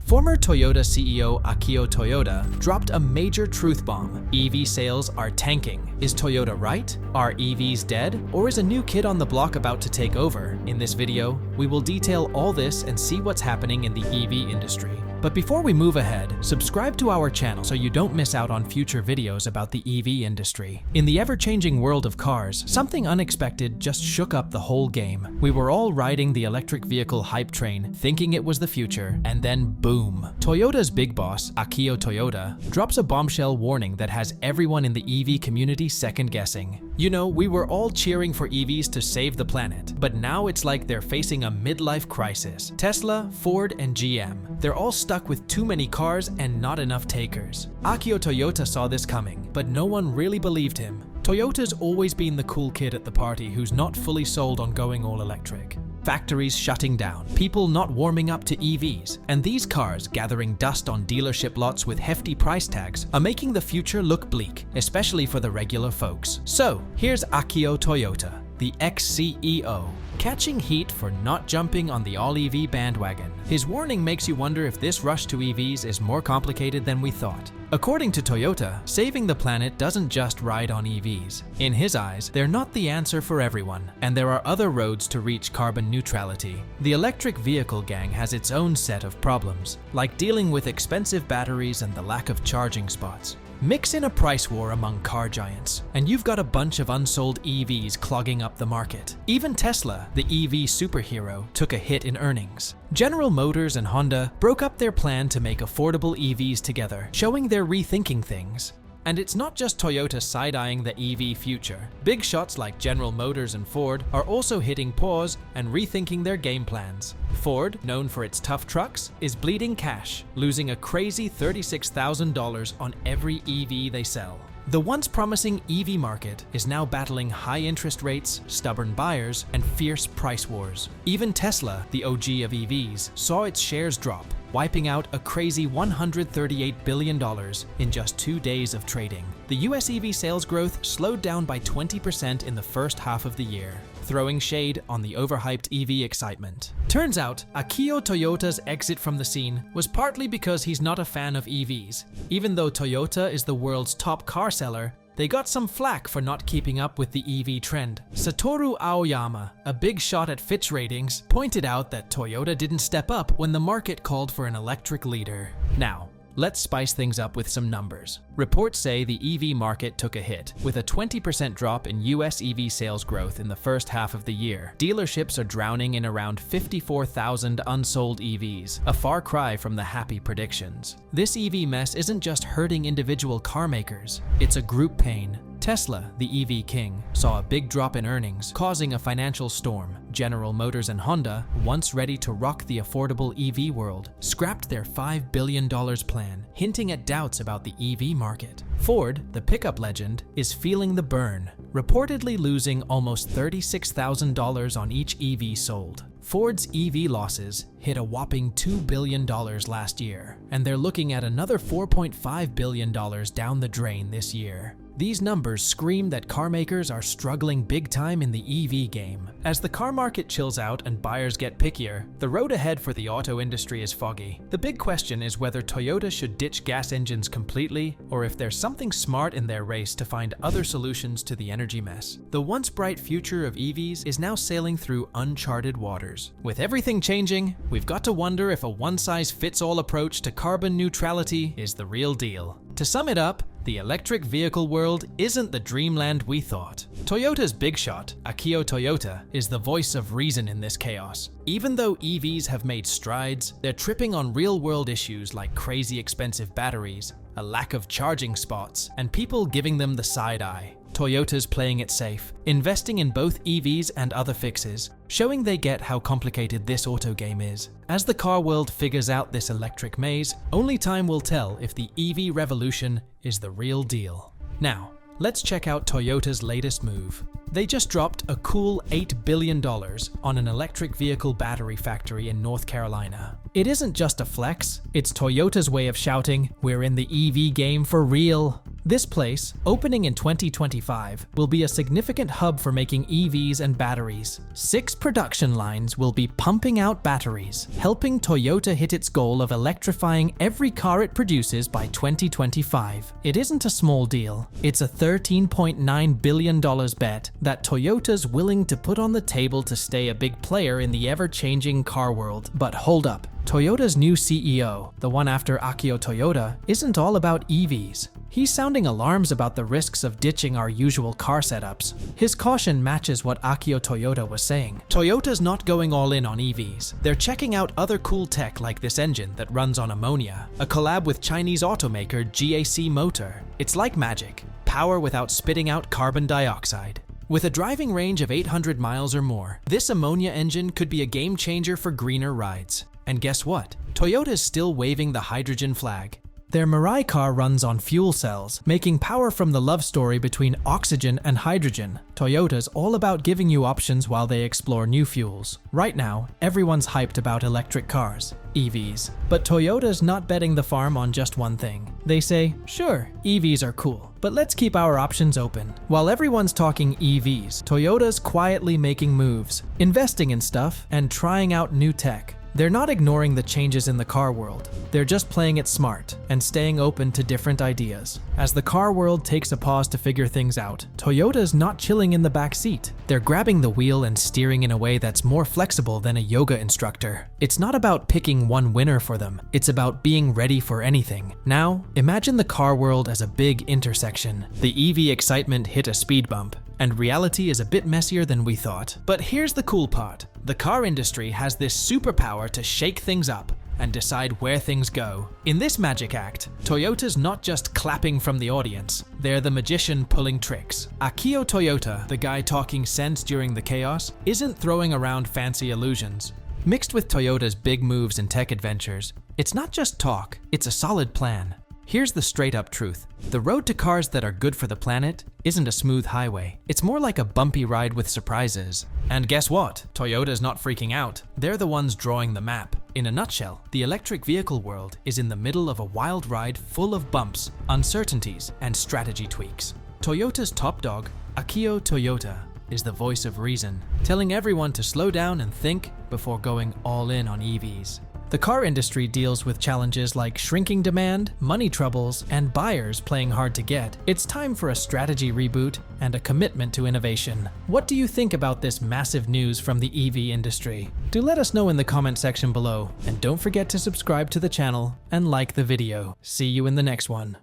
Former Toyota CEO Akio Toyoda dropped a major truth bomb. EV sales are tanking. Is Toyota right? Are EVs dead? Or is a new kid on the block about to take over? In this video, we will detail all this and see what's happening in the EV industry. But before we move ahead, subscribe to our channel so you don't miss out on future videos about the EV industry. In the ever-changing world of cars, something unexpected just shook up the whole game. We were all riding the electric vehicle hype train, thinking it was the future, and then boom. Toyota's big boss, Akio Toyoda, drops a bombshell warning that has everyone in the EV community second-guessing. You know, we were all cheering for EVs to save the planet, but now it's like they're facing a midlife crisis. Tesla, Ford, and GM, they're all stuck with too many cars and not enough takers. Akio Toyoda saw this coming, but no one really believed him. Toyota's always been the cool kid at the party who's not fully sold on going all electric. Factories shutting down, people not warming up to EVs, and these cars gathering dust on dealership lots with hefty price tags are making the future look bleak, especially for the regular folks. So, here's Akio Toyoda, the ex-CEO, catching heat for not jumping on the all-EV bandwagon. His warning makes you wonder if this rush to EVs is more complicated than we thought. According to Toyota, saving the planet doesn't just ride on EVs. In his eyes, they're not the answer for everyone, and there are other roads to reach carbon neutrality. The electric vehicle gang has its own set of problems, like dealing with expensive batteries and the lack of charging spots. Mix in a price war among car giants, and you've got a bunch of unsold EVs clogging up the market. Even Tesla, the EV superhero, took a hit in earnings. General Motors and Honda broke up their plan to make affordable EVs together, showing they're rethinking things. And it's not just Toyota side-eyeing the EV future. Big shots like General Motors and Ford are also hitting pause and rethinking their game plans. Ford, known for its tough trucks, is bleeding cash, losing a crazy $36,000 on every EV they sell. The once promising EV market is now battling high interest rates, stubborn buyers, and fierce price wars. Even Tesla, the OG of EVs, saw its shares drop, wiping out a crazy $138 billion in just 2 days of trading. The US EV sales growth slowed down by 20% in the first half of the year, throwing shade on the overhyped EV excitement. Turns out, Akio Toyoda's exit from the scene was partly because he's not a fan of EVs. Even though Toyota is the world's top car seller, they got some flack for not keeping up with the EV trend. Satoru Aoyama, a big shot at Fitch Ratings, pointed out that Toyota didn't step up when the market called for an electric leader. Now, let's spice things up with some numbers. Reports say the EV market took a hit, with a 20% drop in US EV sales growth in the first half of the year. Dealerships are drowning in around 54,000 unsold EVs, a far cry from the happy predictions. This EV mess isn't just hurting individual car makers, it's a group pain. Tesla, the EV king, saw a big drop in earnings, causing a financial storm. General Motors and Honda, once ready to rock the affordable EV world, scrapped their $5 billion plan, hinting at doubts about the EV market. Ford, the pickup legend, is feeling the burn, reportedly losing almost $36,000 on each EV sold. Ford's EV losses hit a whopping $2 billion last year, and they're looking at another $4.5 billion down the drain this year. These numbers scream that car makers are struggling big time in the EV game. As the car market chills out and buyers get pickier, the road ahead for the auto industry is foggy. The big question is whether Toyota should ditch gas engines completely, or if there's something smart in their race to find other solutions to the energy mess. The once bright future of EVs is now sailing through uncharted waters. With everything changing, we've got to wonder if a one-size-fits-all approach to carbon neutrality is the real deal. To sum it up, the electric vehicle world isn't the dreamland we thought. Toyota's big shot, Akio Toyoda, is the voice of reason in this chaos. Even though EVs have made strides, they're tripping on real-world issues like crazy expensive batteries, a lack of charging spots, and people giving them the side eye. Toyota's playing it safe, investing in both EVs and other fixes, showing they get how complicated this auto game is. As the car world figures out this electric maze, only time will tell if the EV revolution is the real deal. Now, let's check out Toyota's latest move. They just dropped a cool $8 billion on an electric vehicle battery factory in North Carolina. It isn't just a flex, it's Toyota's way of shouting, "We're in the EV game for real." This place, opening in 2025, will be a significant hub for making EVs and batteries. 6 production lines will be pumping out batteries, helping Toyota hit its goal of electrifying every car it produces by 2025. It isn't a small deal. It's a $13.9 billion bet that Toyota's willing to put on the table to stay a big player in the ever-changing car world. But hold up. Toyota's new CEO, the one after Akio Toyoda, isn't all about EVs. He's sounding alarms about the risks of ditching our usual car setups. His caution matches what Akio Toyoda was saying. Toyota's not going all in on EVs. They're checking out other cool tech like this engine that runs on ammonia, a collab with Chinese automaker GAC Motor. It's like magic. Power without spitting out carbon dioxide. With a driving range of 800 miles or more, this ammonia engine could be a game changer for greener rides. And guess what? Toyota's still waving the hydrogen flag. Their Mirai car runs on fuel cells, making power from the love story between oxygen and hydrogen. Toyota's all about giving you options while they explore new fuels. Right now, everyone's hyped about electric cars, EVs. But Toyota's not betting the farm on just one thing. They say, sure, EVs are cool, but let's keep our options open. While everyone's talking EVs, Toyota's quietly making moves, investing in stuff, and trying out new tech. They're not ignoring the changes in the car world. They're just playing it smart and staying open to different ideas. As the car world takes a pause to figure things out, Toyota's not chilling in the back seat. They're grabbing the wheel and steering in a way that's more flexible than a yoga instructor. It's not about picking one winner for them. It's about being ready for anything. Now, imagine the car world as a big intersection. The EV excitement hit a speed bump, and reality is a bit messier than we thought. But here's the cool part. The car industry has this superpower to shake things up and decide where things go. In this magic act, Toyota's not just clapping from the audience, they're the magician pulling tricks. Akio Toyoda, the guy talking sense during the chaos, isn't throwing around fancy illusions. Mixed with Toyota's big moves and tech adventures, it's not just talk, it's a solid plan. Here's the straight-up truth. The road to cars that are good for the planet isn't a smooth highway. It's more like a bumpy ride with surprises. And guess what? Toyota's not freaking out. They're the ones drawing the map. In a nutshell, the electric vehicle world is in the middle of a wild ride full of bumps, uncertainties, and strategy tweaks. Toyota's top dog, Akio Toyoda, is the voice of reason, telling everyone to slow down and think before going all in on EVs. The car industry deals with challenges like shrinking demand, money troubles, and buyers playing hard to get. It's time for a strategy reboot and a commitment to innovation. What do you think about this massive news from the EV industry? Do let us know in the comment section below, and don't forget to subscribe to the channel and like the video. See you in the next one.